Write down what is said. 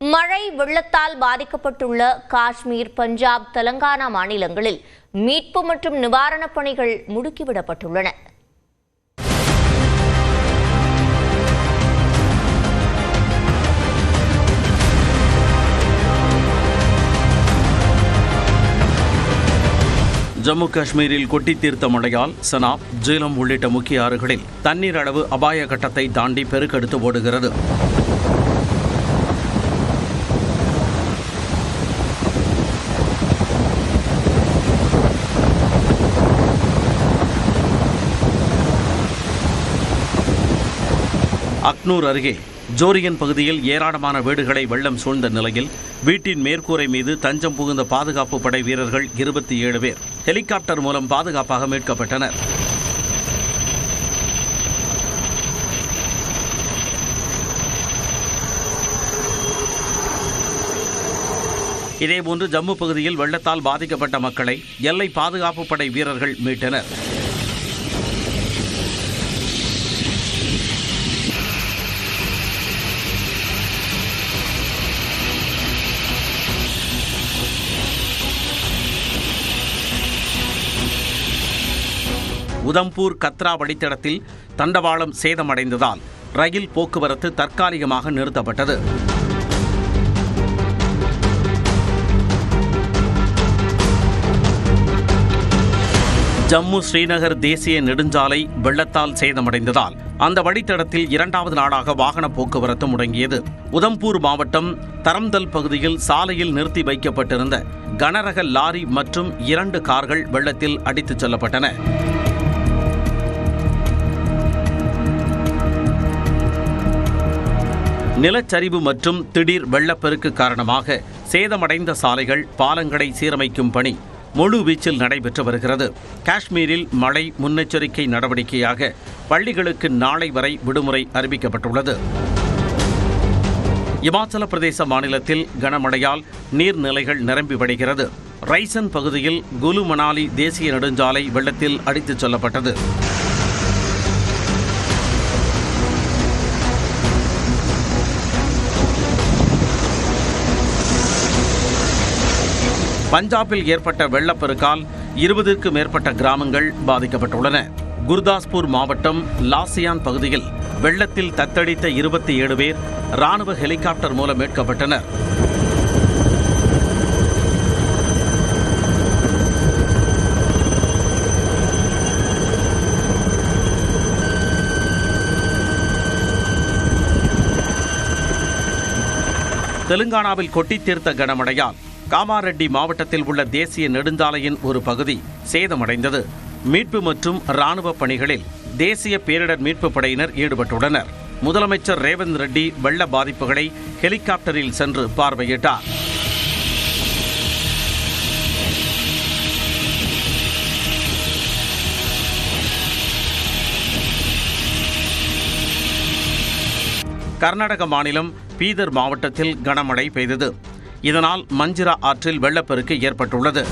மழை வெள்ளத்தால் பாதிக்கப்பட்டுள்ள காஷ்மீர், பஞ்சாப், தெலங்கானா மாநிலங்களில் மீட்பு மற்றும் நிவாரணப் பணிகள் முடுக்கிவிடப்பட்டுள்ளன. ஜம்மு காஷ்மீரில் கொட்டி தீர்த்த மழையால் சனாப், ஜீலம் உள்ளிட்ட முக்கிய ஆறுகளில் தண்ணீர் அளவு அபாய கட்டத்தை தாண்டி பெருக்கெடுத்து ஓடுகிறது. அக்னூர் அருகே ஜோரியன் பகுதியில் ஏராளமான வீடுகளை வெள்ளம் சூழ்ந்த நிலையில் வீட்டின் மேற்கூரை மீது தஞ்சம் புகுந்த பாதுகாப்பு படை வீரர்கள் 27 பேர் ஹெலிகாப்டர் மூலம் பாதுகாப்பாக மீட்கப்பட்டனர். இதேபோன்று ஜம்மு பகுதியில் வெள்ளத்தால் பாதிக்கப்பட்ட மக்களை எல்லை பாதுகாப்பு படை வீரர்கள் மீட்டனர். உதம்பூர் கத்ரா வழித்தடத்தில் தண்டவாளம் சேதமடைந்ததால் ரயில் போக்குவரத்து தற்காலிகமாக நிறுத்தப்பட்டது. ஜம்மு ஸ்ரீநகர் தேசிய நெடுஞ்சாலை வெள்ளத்தால் சேதமடைந்ததால் அந்த வழித்தடத்தில் 2வது நாளாக வாகன போக்குவரத்து முடங்கியது. உதம்பூர் மாவட்டம் தரம்தல் பகுதியில் சாலையில் நிறுத்தி வைக்கப்பட்டிருந்த கனரக லாரி மற்றும் 2 கார்கள் வெள்ளத்தில் அடித்துச் செல்லப்பட்டன. நிலச்சரிவு மற்றும் திடீர் வெள்ளப்பெருக்கு காரணமாக சேதமடைந்த சாலைகள், பாலங்களை சீரமைக்கும் பணி முழு வீச்சில் நடைபெற்று வருகிறது. காஷ்மீரில் மழை முன்னெச்சரிக்கை நடவடிக்கையாக பள்ளிகளுக்கு நாளை வரை விடுமுறை அறிவிக்கப்பட்டுள்ளது. இமாச்சல பிரதேச மாநிலத்தில் கனமழையால் நீர்நிலைகள் நிரம்பி வழிகிறது. ரைசன் பகுதியில் குலு மணாலி தேசிய நெடுஞ்சாலை வெள்ளத்தில் அடித்துச் செல்லப்பட்டது. பஞ்சாபில் ஏற்பட்ட வெள்ளப்பெருக்கால் 20க்கும் மேற்பட்ட கிராமங்கள் பாதிக்கப்பட்டுள்ளன. குர்தாஸ்பூர் மாவட்டம் லாசியான் பகுதியில் வெள்ளத்தில் தத்தளித்த 27 பேர் ராணுவ ஹெலிகாப்டர் மூலம் மீட்கப்பட்டனர். தெலுங்கானாவில் கொட்டித் தீர்த்த கனமழையால் காமாரெட்டி மாவட்டத்தில் உள்ள தேசிய நெடுஞ்சாலையின் ஒரு பகுதி சேதமடைந்தது. மீட்பு மற்றும் ராணுவ பணிகளில் தேசிய பேரிடர் மீட்பு படையினர் ஈடுபட்டுள்ளனர். முதலமைச்சர் ரேவந்த் ரெட்டி வெள்ள பாதிப்புகளை ஹெலிகாப்டரில் சென்று பார்வையிட்டார். கர்நாடக மாநிலம் பீதர் மாவட்டத்தில் கனமழை பெய்தது. இதனால் மஞ்சிரா ஆற்றில் வெள்ளப்பெருக்கு ஏற்பட்டுள்ளது.